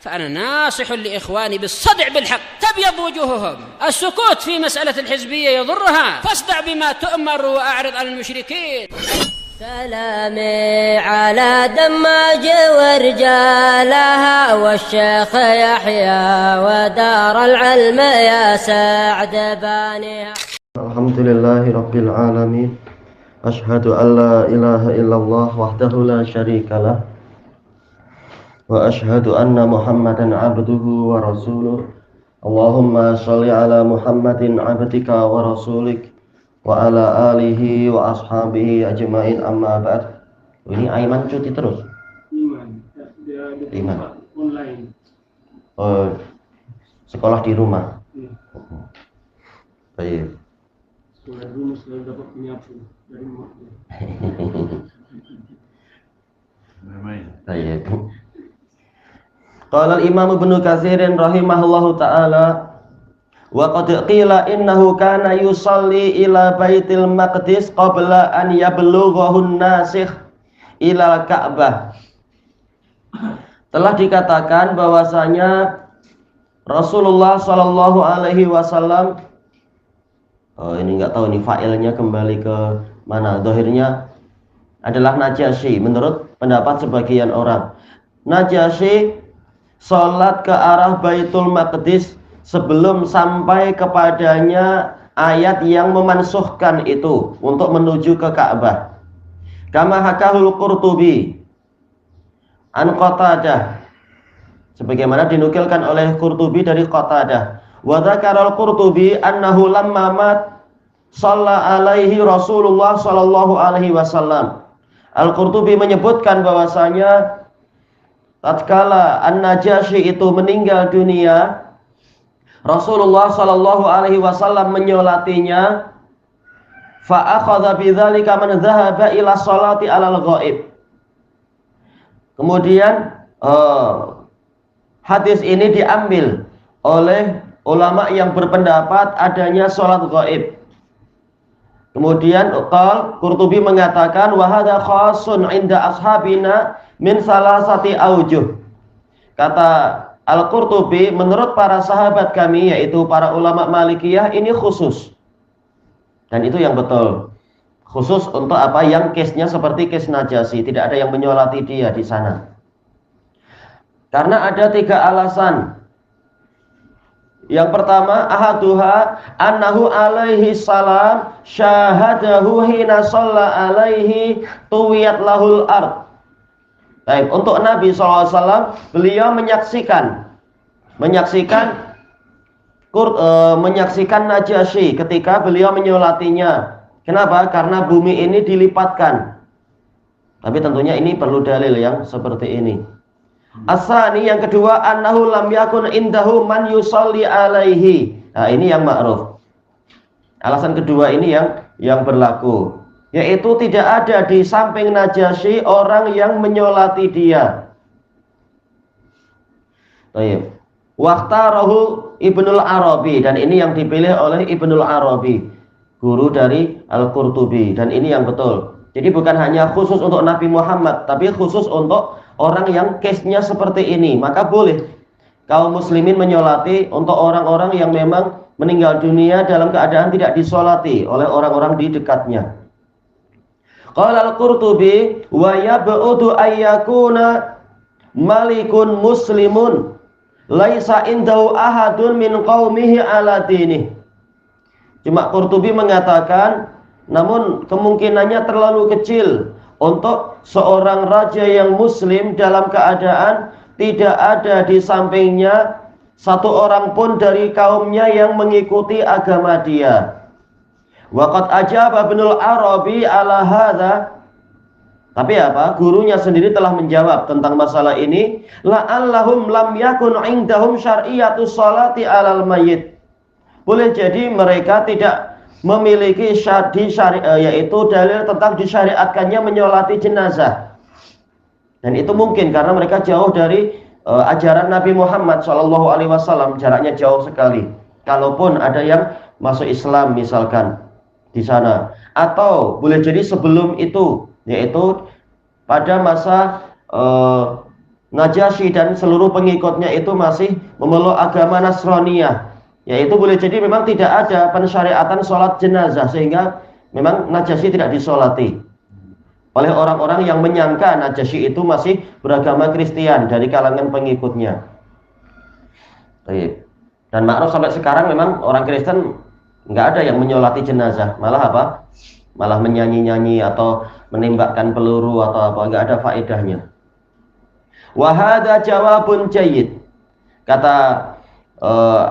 فأنا ناصح لإخواني بالصدع بالحق تبيض وجوههم. السكوت في مسألة الحزبية يضرها، فاصدع بما تؤمر وأعرض عن المشركين. سلامي على دماج ورجالها والشيخ يحيى ودار العلم يا سعد بانيها. الحمد لله رب العالمين. أشهد أن لا إله إلا الله وحده لا شريك له وأشهد أن محمدا عبده ورسوله. اللهم صل على محمد عبدك ورسولك wa ala alihi wa ashabihi ajma'in, amma ba'd. Ini Aiman cuti terus? Iman. Online. Sekolah di rumah. Baik. Sekolah dulu selalu dapat penyapu dari rumah. Baik. Qala al-Imam Ibnu Katsir rahimahullahu ta'ala, wa qad qila innahu kana yusalli ila Baitil Maqdis qabla an yablughahu an-nasikh ila Ka'bah. Telah dikatakan bahwasanya Rasulullah sallallahu alaihi wasallam, ini enggak tahu nih failnya kembali ke mana. Zahirnya adalah Najasyi menurut pendapat sebagian orang. Najasyi salat ke arah Baitul Maqdis sebelum sampai kepadanya ayat yang memansuhkan itu untuk menuju ke Ka'bah. Kama hakahul Qurtubi an Qatadah, sebagaimana dinukilkan oleh Qurtubi dari Qatadah. Wa dzakara al-Qurtubi annahu lamma mat shalla alaihi Rasulullah sallallahu alaihi wasallam. Al-Qurtubi menyebutkan bahwasanya tatkala An-Najasyi itu meninggal dunia, Rasulullah sallallahu alaihi wasallam menyolatinya. Fa akhadha bidzalika man dhahaba ila sholati alal ghaib. Kemudian hadis ini diambil oleh ulama yang berpendapat adanya sholat ghaib. Kemudian Qurtubi mengatakan wa hadza khassun 'inda ashabina min salasati aujuh. Kata Al-Qurtubi, menurut para sahabat kami, yaitu para ulama Malikiyah, ini khusus. Dan itu yang betul. Khusus untuk apa? Yang case-nya seperti case Najasyi, tidak ada yang menyolati dia di sana. Karena ada 3 alasan. Yang pertama, ahaduha annahu alaihi salam syahadahu hina shalla alaihi tuwiyat lahul ard. Baik, untuk Nabi SAW, beliau menyaksikan Najasyi ketika beliau menyolatinya. Kenapa? Karena bumi ini dilipatkan. Tapi tentunya ini perlu dalil yang seperti ini. As-sani, yang kedua, annahu lam yakun indahu man yusalli alaihi. Nah, ini yang ma'ruf. Alasan kedua ini yang berlaku, yaitu tidak ada di samping Najasyi orang yang menyolati dia. Baik. Waqtarahu Ibnul Arabi, dan ini yang dipilih oleh Ibnul Arabi, guru dari Al-Qurtubi, dan ini yang betul. Jadi bukan hanya khusus untuk Nabi Muhammad, tapi khusus untuk orang yang case-nya seperti ini. Maka boleh kaum muslimin menyolati untuk orang-orang yang memang meninggal dunia dalam keadaan tidak disolati oleh orang-orang di dekatnya. Qala al-Qurtubi wa yab'udu ayyakuna malikun muslimun laisa indahu ahadun min qaumihi ala dinih. Cuma Qurtubi mengatakan, namun kemungkinannya terlalu kecil untuk seorang raja yang muslim dalam keadaan tidak ada di sampingnya satu orang pun dari kaumnya yang mengikuti agama dia. Waqad ajaba Ibnul Arabi ala hadza. Tapi apa? Gurunya sendiri telah menjawab tentang masalah ini. La'allahum lam yakun indahum syar'iyatus sholati alal mayyit. Boleh jadi mereka tidak memiliki yaitu dalil tentang disyariatkannya menyolati jenazah. Dan itu mungkin karena mereka jauh dari ajaran Nabi Muhammad SAW, jaraknya jauh sekali. Kalaupun ada yang masuk Islam misalkan di sana, atau boleh jadi sebelum itu, yaitu pada masa Najasyi dan seluruh pengikutnya itu masih memeluk agama Nasraniyah, yaitu boleh jadi memang tidak ada pensyariatan sholat jenazah, sehingga memang Najasyi tidak disolati oleh orang-orang yang menyangka Najasyi itu masih beragama Kristen dari kalangan pengikutnya. Dan makruf sampai sekarang memang orang Kristen nggak ada yang menyolati jenazah, malah apa? Malah menyanyi-nyanyi atau menembakkan peluru atau apa, nggak ada faedahnya. Wahada jawabun jayyid, kata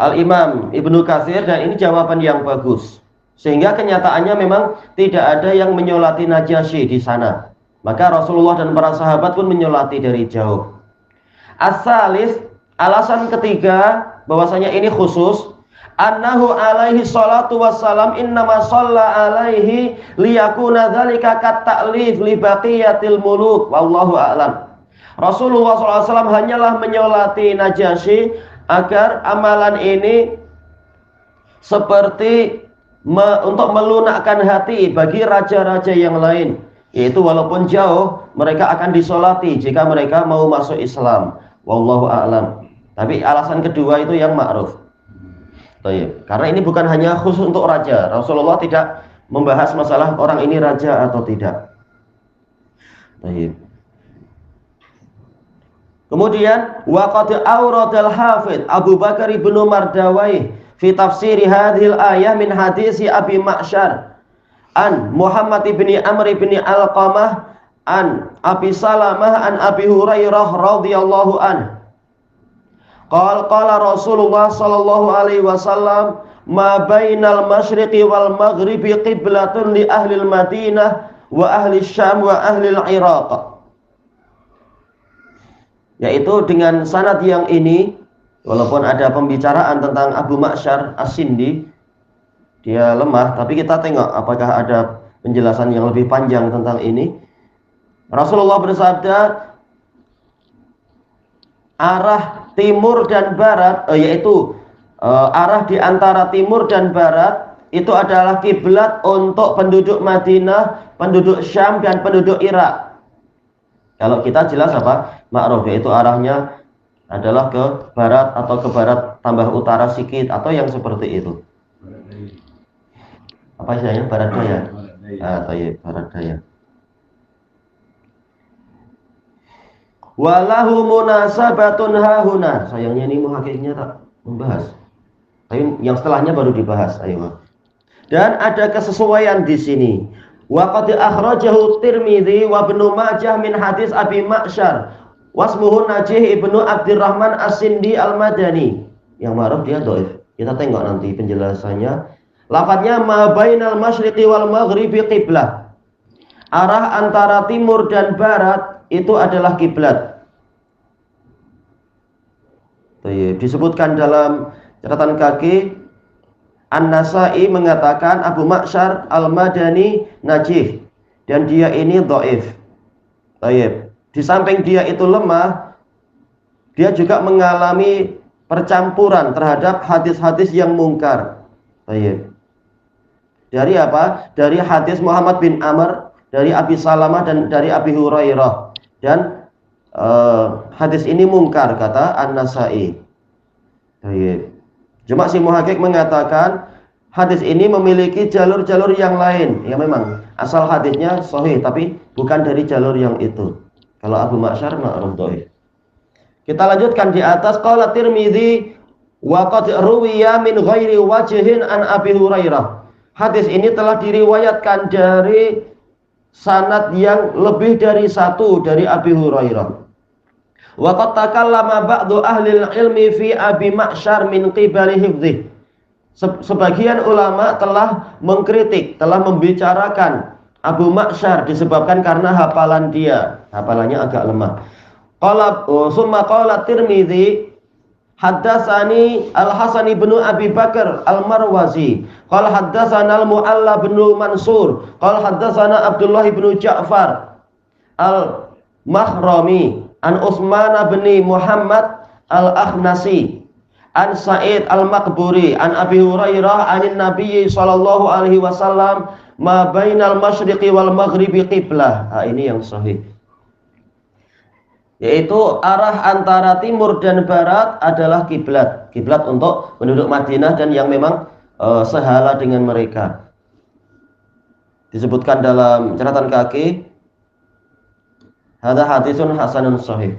Al-Imam Ibnu Katsir, dan ini jawaban yang bagus. Sehingga kenyataannya memang tidak ada yang menyolati Najasyi di sana. Maka Rasulullah dan para sahabat pun menyolati dari jauh. As-salis, alasan ketiga bahwasanya ini khusus, annahu alaihi salatu wassalam innama shalla alaihi liyakuna dzalika kat-ta'lif li baqiyatil muluk wallahu a'lam. Rasulullah SAW hanyalah menyolati Najasyi agar amalan ini seperti untuk melunakkan hati bagi raja-raja yang lain, yaitu walaupun jauh mereka akan disolati jika mereka mau masuk Islam. Wallahu a'lam. Tapi alasan kedua itu yang ma'ruf. Karena ini bukan hanya khusus untuk raja. Rasulullah tidak membahas masalah orang ini raja atau tidak. Kemudian waqad auradal hafidz Abu Bakar ibnu Mardawai fi tafsiri hadhil ayah min hadisi Abi Ma'syar an Muhammad ibni Amr ibni Alqamah an Abi Salamah an Abi Hurairah radhiyallahu an qala Rasulullah sallallahu alaihi wasallam ma bainal masyriqi wal maghribi qiblatun li ahli al-Madinah wa ahli Syam wa ahli al-Iraq, yaitu dengan sanad yang ini. Walaupun ada pembicaraan tentang Abu Ma'syar As-Sindi, dia lemah, tapi kita tengok apakah ada penjelasan yang lebih panjang tentang ini. Rasulullah bersabda, arah timur dan barat, yaitu arah di antara timur dan barat itu adalah kiblat untuk penduduk Madinah, penduduk Syam dan penduduk Irak. Kalau kita jelas apa? Ma'ruf, yaitu arahnya adalah ke barat atau ke barat tambah utara sedikit atau yang seperti itu. Apa istilahnya? Barat daya. Barat daya. Walahu munasabatun hahuna. Sayangnya ini muhakiknya tak membahas. Tapi yang setelahnya baru dibahas. Ayo. Dan ada kesesuaian di sini. Wa qad akhrajahu Tirmidzi wa Ibnu Majah min hadis Abi Ma'syar. Wasmuhu Najih ibnu Abdurrahman As-Sindi Al-Madani. Yang ma'ruf dia dhaif. Kita tengok nanti penjelasannya. Lafadznya ma bainal masyriqi wal maghribi qiblah. Arah antara timur dan barat itu adalah kiblat. Disebutkan dalam catatan kaki, An-Nasa'i mengatakan Abu Ma'syar Al-Madani najih, dan dia ini dhaif. Di samping dia itu lemah, dia juga mengalami percampuran terhadap hadis-hadis yang mungkar. Dari apa? Dari hadis Muhammad bin Amr, dari Abi Salamah dan dari Abi Hurairah. Dan hadis ini mungkar, kata An-Nasa'i. Cuma si Muhaqqiq mengatakan hadis ini memiliki jalur-jalur yang lain. Ya memang asal hadisnya sahih, tapi bukan dari jalur yang itu. Kalau Abu Ma'syar ma'ruf dhaif. Kita lanjutkan di atas. Qala Tirmidzi wa qad ruwiya min ghairi wajhin an Abi Hurairah. Hadis ini telah diriwayatkan dari sanad yang lebih dari satu dari Abi Hurairah. Wa qad takallama ba'du ahli ilmi fi Abi Ma'syar min qibali hifdzi. Sebagian ulama telah mengkritik, telah membicarakan Abu Ma'syar disebabkan karena hafalan dia, hafalannya agak lemah. Summa qala Tirmidzi haddatsani Al-Hasan bin Abi Bakar Al-Marwazi qala haddatsana Al-Mu'alla bin Mansur qala haddatsana Abdullah bin Ja'far Al-Mahrami an Utsman bin Muhammad Al-Akhnasi an Sa'id Al-Maqburi an Abi Hurairah anin Nabi sallallahu alaihi wasallam ma bainal masyriqi wal maghribi qiblah. Ini yang sahih. yaitu arah antara timur dan barat adalah kiblat. Kiblat untuk penduduk Madinah dan yang memang sehala dengan mereka. Disebutkan dalam catatan kaki, hadza hadisun hasanun sahih.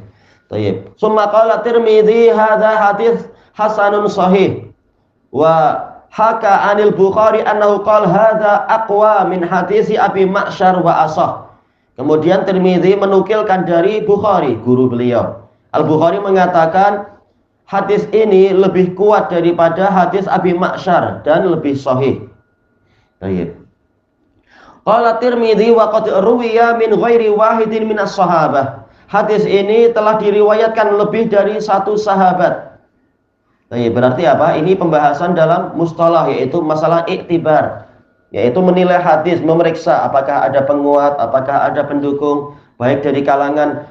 Tayyib. Summa qala Tirmidzi hadza hadis hasanun sahih. Wa haka anil Bukhari annahu qala hadza aqwa min hadisi Abi Ma'syar wa asah. Kemudian Tirmidzi menukilkan dari Bukhari, guru beliau. Al-Bukhari mengatakan hadis ini lebih kuat daripada hadis Abi Ma'syar dan lebih sahih. Tayyib. Qala Tirmidzi wa qad ruwiya min ghairi wahidin minas sahabah. Hadis ini telah diriwayatkan lebih dari satu sahabat. Berarti apa? Ini pembahasan dalam mustalah, yaitu masalah iktibar, yaitu menilai hadis, memeriksa apakah ada penguat, apakah ada pendukung, baik dari kalangan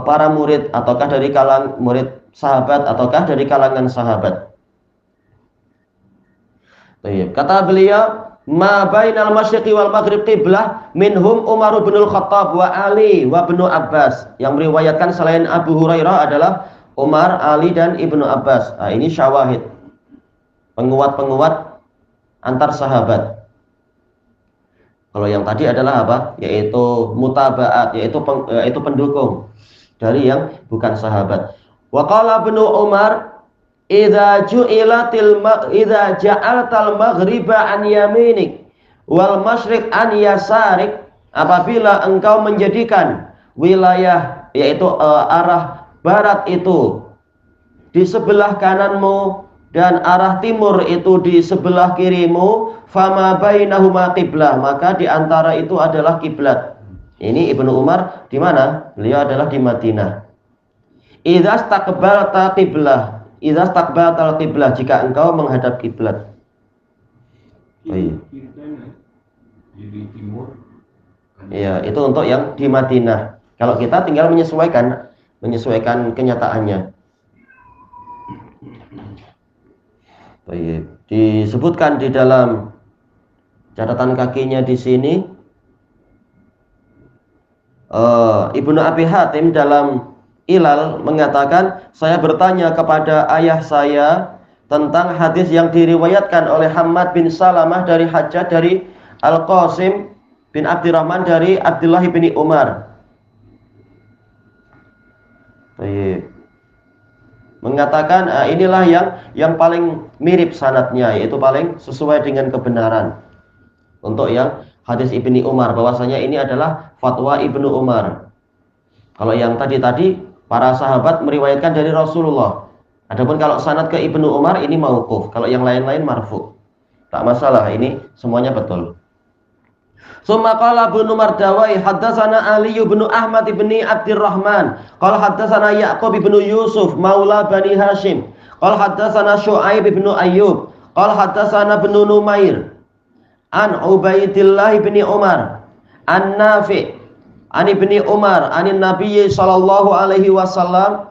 para murid, ataukah dari kalangan murid sahabat, ataukah dari kalangan sahabat. Kata beliau, ma bainal masyriqi wal maghrib qiblah minhum Umar bin Al-Khattab wa Ali wa Ibnu Abbas. Yang meriwayatkan selain Abu Hurairah adalah Umar, Ali dan Ibnu Abbas. Nah, ini syawahid, penguat-penguat antar sahabat. Kalau yang tadi adalah apa? Yaitu mutabaat, yaitu pendukung dari yang bukan sahabat. Wa qala Ibnu Umar, idza ja'altal maghriba an yaminik wal masyriq an yasarik, apabila engkau menjadikan wilayah, yaitu arah barat itu di sebelah kananmu dan arah timur itu di sebelah kirimu, fama bainahuma qiblah, maka di antara itu adalah kiblat. Ini Ibnu Umar di mana? Beliau adalah di Madinah. Idza staqbalta qiblah, idza staqbaltal qiblah, jika engkau menghadap kiblat. Baik. Iya, itu untuk yang di Madinah. Kalau kita tinggal menyesuaikan kenyataannya. Baik. Disebutkan di dalam catatan kakinya di sini, Ibnu Abi Hatim dalam Ilal mengatakan, saya bertanya kepada ayah saya tentang hadis yang diriwayatkan oleh Hammad bin Salamah dari Hajjaj dari Al-Qasim bin Abdurrahman dari Abdullah bin Umar. Baik. Mengatakan inilah yang paling mirip sanadnya, yaitu paling sesuai dengan kebenaran. Untuk yang hadis Ibni Umar, bahwasanya ini adalah fatwa Ibnu Umar. Kalau yang tadi para sahabat meriwayatkan dari Rasulullah. Adapun kalau sanad ke Ibnu Umar ini mauquf, kalau yang lain-lain marfu. Tak masalah, ini semuanya betul. Summa qala Ibnu Mardawai haddatsana Ali bin Ahmad bin Abdurrahman qala haddatsana Yaqub bin Yusuf maula Bani Hashim qala haddatsana Syu'aib bin Ayyub qala haddatsana bin Numair an Ubaidillah bin Umar an Nafi' an Ibni Umar anin Nabi sallallahu alaihi wasallam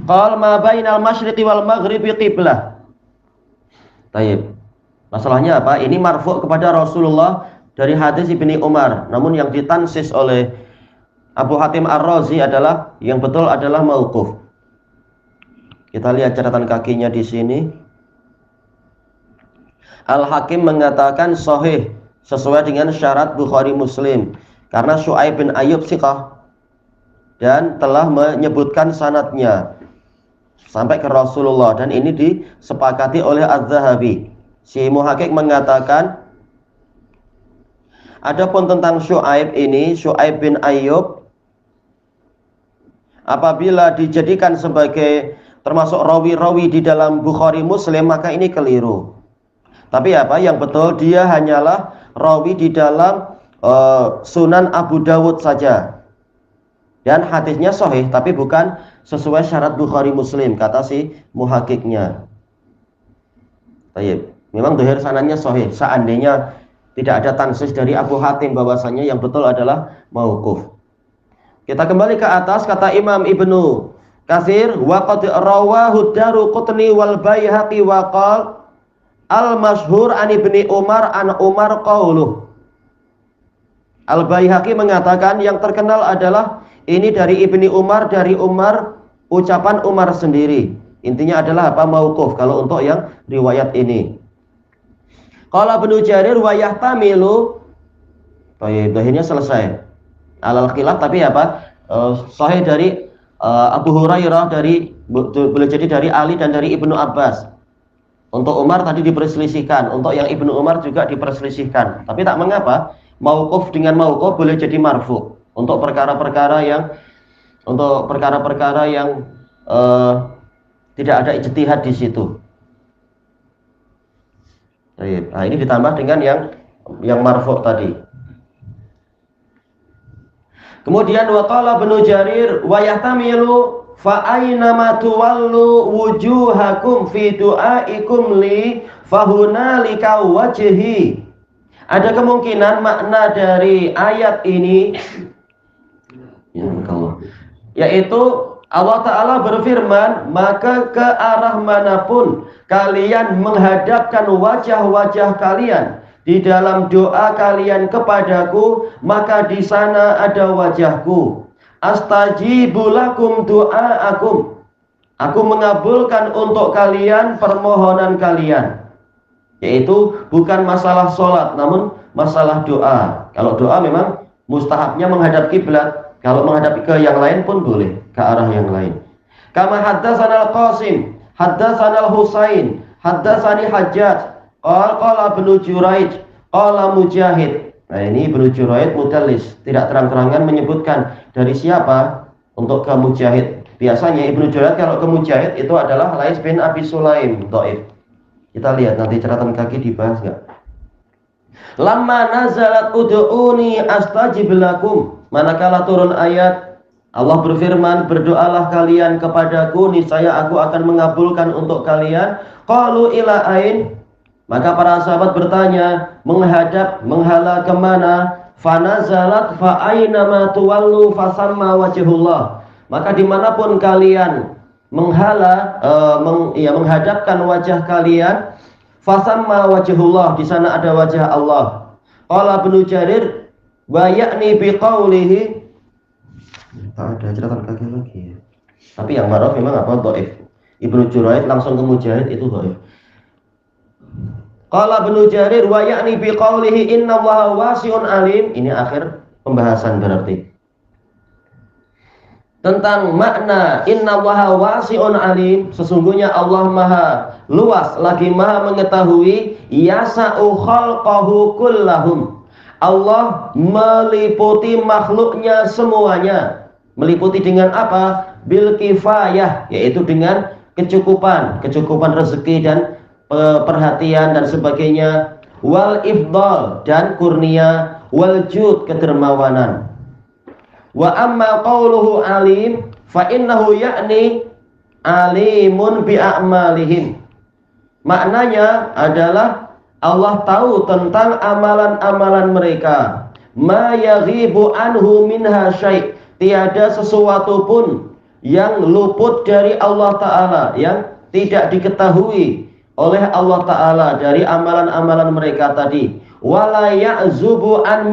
qala ma bainal masyriqi wal maghribi qiblah. Baik. Masalahnya apa? Ini marfu' kepada Rasulullah dari hadis Ibni Umar. Namun yang ditansis oleh Abu Hatim Ar-Razi adalah yang betul adalah mauquf. Kita lihat catatan kakinya di sini. Al-Hakim mengatakan sahih sesuai dengan syarat Bukhari Muslim karena Syu'aib bin Ayyub thiqah dan telah menyebutkan sanadnya sampai ke Rasulullah, dan ini disepakati oleh Az-Zahabi. Si Muhaqqiq mengatakan, adapun tentang Syu'aib ini, Syu'aib bin Ayyub, apabila dijadikan sebagai termasuk rawi-rawi di dalam Bukhari Muslim, maka ini keliru. Tapi apa yang betul, dia hanyalah rawi di dalam Sunan Abu Dawud saja, dan hadisnya sahih tapi bukan sesuai syarat Bukhari Muslim, kata si Muhaqqiqnya. Baik. Memang dohir sanadnya sahih, seandainya tidak ada tansis dari Abu Hatim bahwasanya yang betul adalah mauquf. Kita kembali ke atas, kata Imam Ibnu Katsir, wa qad rawahu Daruqutni wal Baihaqi wa qala al masyhur an Ibni Umar an Umar qauluh. Al-Baihaqi mengatakan yang terkenal adalah ini dari Ibni Umar, dari Umar, ucapan Umar sendiri. Intinya adalah apa? Mauquf kalau untuk yang riwayat ini. Qala Ibnu Jarir wa yahtamilu. Akhirnya selesai. Alal khilaf, tapi apa? Sahih dari Abu Hurairah, dari boleh jadi dari Ali dan dari Ibnu Abbas. Untuk Umar tadi diperselisihkan, untuk yang Ibnu Umar juga diperselisihkan. Tapi tak mengapa, mauquf dengan mauquf boleh jadi marfu untuk perkara-perkara yang tidak ada ijtihad di situ. Nah, ini ditambah dengan yang marfu tadi. Kemudian waqala Ibnu Jarir wa yahtamilu fa aina ma tuwallu wujuhakum fi du'aikum li fahunalika wajhi. Ada kemungkinan makna dari ayat ini yaitu Allah Ta'ala berfirman, maka ke arah manapun kalian menghadapkan wajah-wajah kalian di dalam doa kalian kepadaku, maka di sana ada wajahku. Astajibu lakum du'aakum. Aku mengabulkan untuk kalian permohonan kalian. Yaitu bukan masalah sholat, namun masalah doa. Kalau doa memang mustahabnya menghadap kiblat. Kalau menghadap ke yang lain pun boleh, ke arah yang lain. Kama haddatsana al-Qasim, haddatsana al-Husain, haddatsani Hajjaj. Qala Ibnu Juraij, qala Mujahid. Nah, ini Ibnu Juraij mudallis, tidak terang-terangan menyebutkan dari siapa untuk ke Mujahid. Biasanya Ibnu Juraij kalau ke Mujahid itu adalah Lais bin Abi Sulaim, dhaif. Kita lihat nanti catatan kaki dibahas enggak. Lamma nazalat ud'uni astajib lakum. Manakala turun ayat Allah berfirman, berdoalah kalian kepadaku, niscaya aku akan mengabulkan untuk kalian. Qalu ila ain. Maka para sahabat bertanya, menghala kemana? Fanazalat fa aina ma tuwallu fasamma wajhullah. Maka dimanapun kalian menghadapkan wajah kalian, fasamma wajhullah, di sana ada wajah Allah. Qala Ibnu Jarir wa ya'ni biqaulihi. Tak ada catatan kaki lagi ya. Tapi yang maruf memang apa? Dhaif. Ibnu Juraij langsung ke Mujahid itu dhaif. Qala Ibnu Jarir wa ya'ni bi qawlihi innallaha wasi'un alim. Ini akhir pembahasan berarti. Tentang makna innallaha wasi'un alim, sesungguhnya Allah Maha luas lagi Maha mengetahui, yasa'u khalqahu kullahum. Allah meliputi makhluknya semuanya. Meliputi dengan apa? Bil kifayah, yaitu dengan kecukupan rezeki dan perhatian dan sebagainya, wal ifdal dan kurnia, wal jud kedermawanan. Wa amma qauluhu alim fa innahu ya'ni alimun bi a'malihim. Maknanya adalah Allah tahu tentang amalan-amalan mereka. Ma yaghibu anhu minha syai'. Tiada sesuatu pun yang luput dari Allah Ta'ala, yang tidak diketahui oleh Allah Ta'ala dari amalan-amalan mereka tadi. Wala ya'zubu an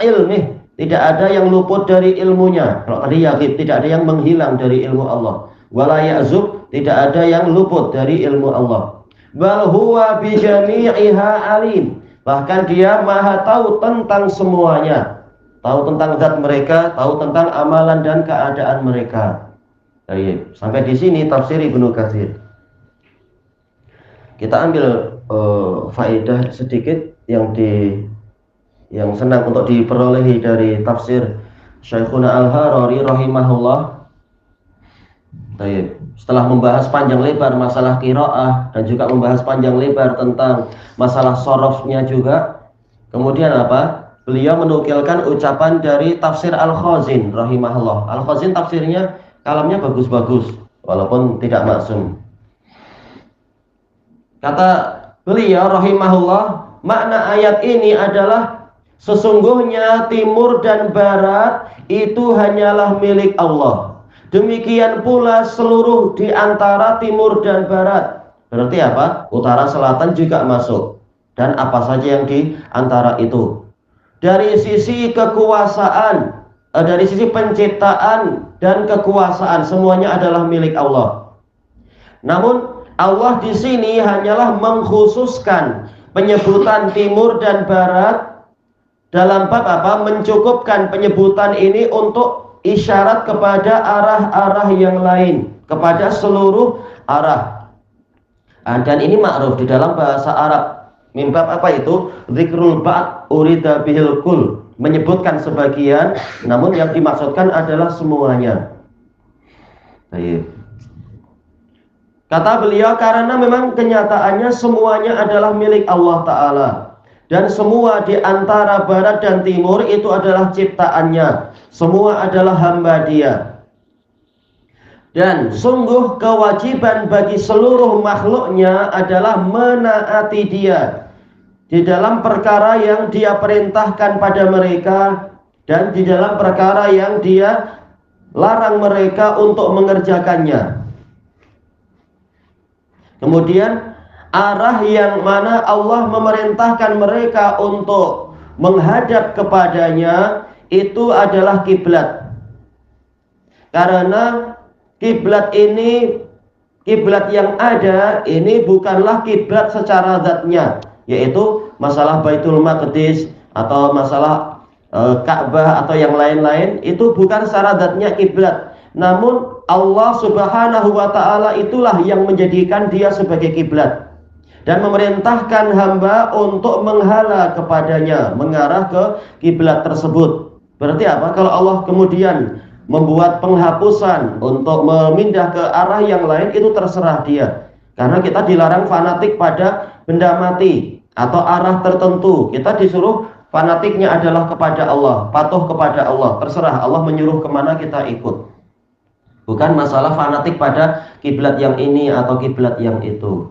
ilmih. Tidak ada yang luput dari ilmunya. Kalau tadi yaghib, tidak ada yang menghilang dari ilmu Allah. Wala ya'zub, tidak ada yang luput dari ilmu Allah. Bal huwa bi jami'iha alim. Bahkan dia Maha tahu tentang semuanya. Tahu tentang zat mereka, tahu tentang amalan dan keadaan mereka. Baik, sampai di sini tafsir Ibnu Katsir. Kita ambil faedah sedikit yang senang untuk diperolehi dari tafsir Syekhuna Al-Harari rahimahullah. Baik, setelah membahas panjang lebar masalah qiraah dan juga membahas panjang lebar tentang masalah sorofnya juga, kemudian apa? Beliau menukilkan ucapan dari tafsir Al-Khazin rahimahullah. Al-Khazin tafsirnya kalamnya bagus-bagus walaupun tidak maksum. Kata beliau rahimahullah, makna ayat ini adalah sesungguhnya timur dan barat itu hanyalah milik Allah. Demikian pula seluruh di antara timur dan barat. Berarti apa? Utara selatan juga masuk. Dan apa saja yang di antara itu. dari sisi kekuasaan, dari sisi penciptaan dan kekuasaan, semuanya adalah milik Allah. Namun Allah di sini hanyalah mengkhususkan penyebutan timur dan barat dalam bab apa? Mencukupkan penyebutan ini untuk isyarat kepada arah-arah yang lain, kepada seluruh arah. Dan ini ma'ruf di dalam bahasa Arab. Mimbab apa itu? Zikrul ba'd urida bihil kul, menyebutkan sebagian, namun yang dimaksudkan adalah semuanya. Baik. Kata beliau, karena memang kenyataannya semuanya adalah milik Allah Ta'ala, dan semua di antara barat dan timur itu adalah ciptaannya, semua adalah hamba Dia. Dan sungguh kewajiban bagi seluruh makhluknya adalah menaati Dia di dalam perkara yang Dia perintahkan pada mereka, dan di dalam perkara yang Dia larang mereka untuk mengerjakannya. Kemudian arah yang mana Allah memerintahkan mereka untuk menghadap kepadanya itu adalah kiblat. Karena kiblat ini, kiblat yang ada ini bukanlah kiblat secara zatnya, yaitu masalah Baitul Maqdis atau masalah Ka'bah atau yang lain-lain, itu bukan secara zatnya kiblat. Namun Allah Subhanahu wa Ta'ala itulah yang menjadikan dia sebagai kiblat dan memerintahkan hamba untuk menghala kepadanya, mengarah ke kiblat tersebut. Berarti apa? Kalau Allah kemudian membuat penghapusan untuk memindah ke arah yang lain, itu terserah Dia. Karena kita dilarang fanatik pada benda mati atau arah tertentu. Kita disuruh fanatiknya adalah kepada Allah, patuh kepada Allah. Terserah Allah menyuruh kemana kita ikut. Bukan masalah fanatik pada kiblat yang ini atau kiblat yang itu.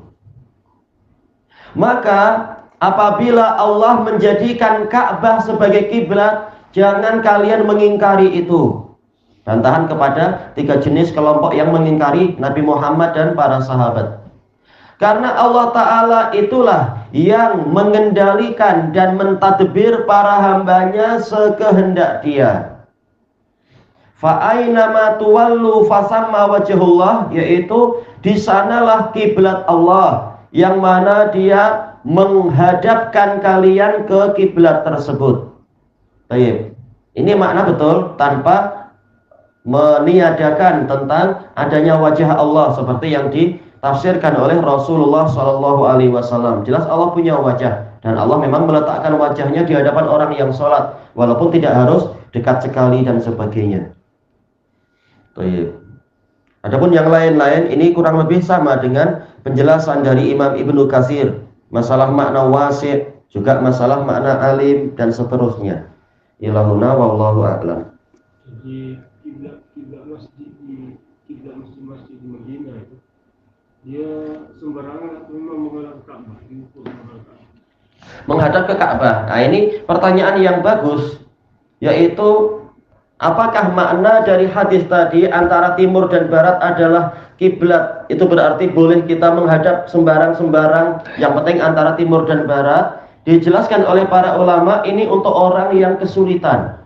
Maka apabila Allah menjadikan Ka'bah sebagai kiblat, jangan kalian mengingkari itu. Bantahan kepada 3 jenis kelompok yang mengingkari Nabi Muhammad dan para sahabat. Karena Allah Ta'ala itulah yang mengendalikan dan mentadbir para hambanya sekehendak Dia. Fa'ainama tuwallu fasamma wajhullah, yaitu di sanalah kiblat Allah, yang mana Dia menghadapkan kalian ke kiblat tersebut. Baik. Ini makna betul tanpa meniadakan tentang adanya wajah Allah seperti yang ditafsirkan oleh Rasulullah SAW. Jelas Allah punya wajah, dan Allah memang meletakkan wajahnya di hadapan orang yang sholat, walaupun tidak harus dekat sekali dan sebagainya. Adapun yang lain-lain ini kurang lebih sama dengan penjelasan dari Imam Ibnu Katsir, masalah makna wasi', juga masalah makna alim dan seterusnya. Ilahuna wallahu a'lam. Jadi kiblat masjid di Madinah itu dia sembarangan atau memang menghadap ke Ka'bah? Menghadap ke Ka'bah. Nah, ini pertanyaan yang bagus, yaitu apakah makna dari hadis tadi antara timur dan barat adalah kiblat? Itu berarti boleh kita menghadap sembarang-sembarang, yang penting antara timur dan barat. Dijelaskan oleh para ulama ini untuk orang yang kesulitan.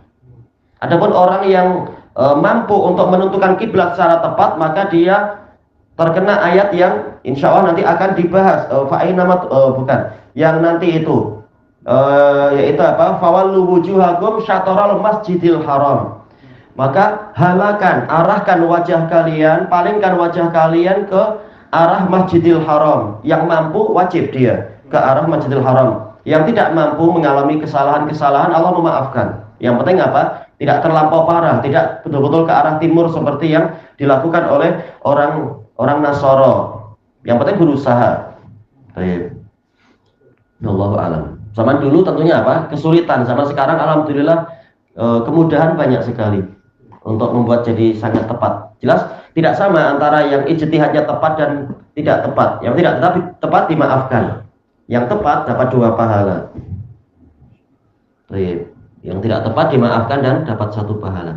Adapun orang yang mampu untuk menentukan kiblat secara tepat, maka dia terkena ayat yang insya Allah nanti akan dibahas. Yang nanti itu yaitu apa? Fawallu wujuhakum syatral masjidil haram. Maka halakan, arahkan wajah kalian, palingkan wajah kalian ke arah Masjidil Haram. Yang mampu wajib dia ke arah Masjidil Haram. Yang tidak mampu mengalami kesalahan-kesalahan, Allah memaafkan. Yang penting apa? Tidak terlampau parah, tidak betul-betul ke arah timur seperti yang dilakukan oleh orang Nasoro. Yang penting berusaha. Baik. Wallahu a'lam. Zaman dulu tentunya apa? Kesulitan. Zaman sekarang alhamdulillah kemudahan banyak sekali untuk membuat jadi sangat tepat. Jelas tidak sama antara yang ijtihadnya tepat dan tidak tepat. Yang tidak tepat dimaafkan. Yang tepat dapat 2 pahala. Baik. Yang tidak tepat dimaafkan dan dapat 1 pahala.